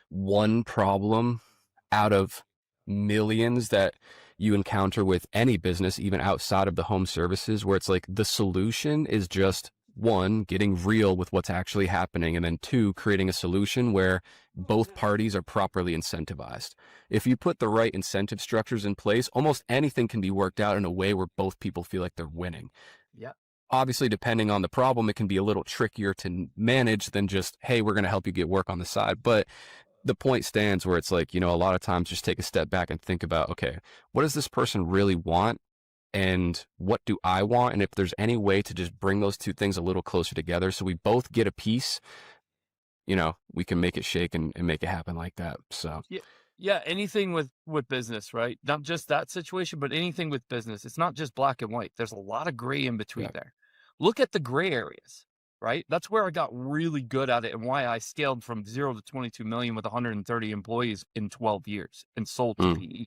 one problem out of millions that you encounter with any business, even outside of the home services, where it's like the solution is just one, getting real with what's actually happening, and then two, creating a solution where both parties are properly incentivized. If you put the right incentive structures in place, almost anything can be worked out in a way where both people feel like they're winning. Yeah. Obviously, depending on the problem, it can be a little trickier to manage than just, hey, we're going to help you get work on the side. But the point stands where it's like, a lot of times just take a step back and think about, okay, what does this person really want? And what do I want? And if there's any way to just bring those two things a little closer together so we both get a piece, we can make it shake and make it happen like that. So, Yeah. Yeah, anything with business, right? Not just that situation, but anything with business. It's not just black and white. There's a lot of gray in between yeah. there. Look at the gray areas, right? That's where I got really good at it and why I scaled from 0 to 22 million with 130 employees in 12 years and sold to Mm, PE.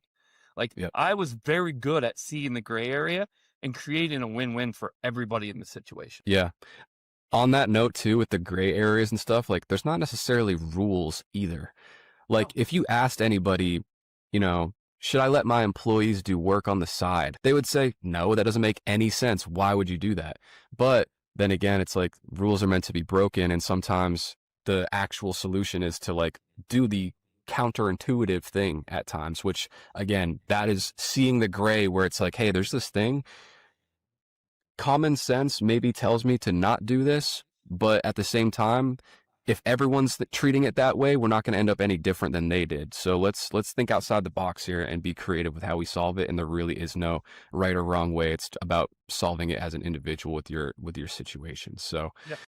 Like, yeah. I was very good at seeing the gray area and creating a win-win for everybody in the situation. Yeah. On that note, too, with the gray areas and stuff, like there's not necessarily rules either. Like No. if you asked anybody, should I let my employees do work on the side? They would say, no, that doesn't make any sense. Why would you do that? But then again, it's like rules are meant to be broken. And sometimes the actual solution is to like do the counterintuitive thing at times, which again, that is seeing the gray where it's like, hey, there's this thing. Common sense maybe tells me to not do this, but at the same time, if everyone's treating it that way, we're not going to end up any different than they did. So let's think outside the box here and be creative with how we solve it. And there really is no right or wrong way. It's about solving it as an individual with your situation. So Yeah.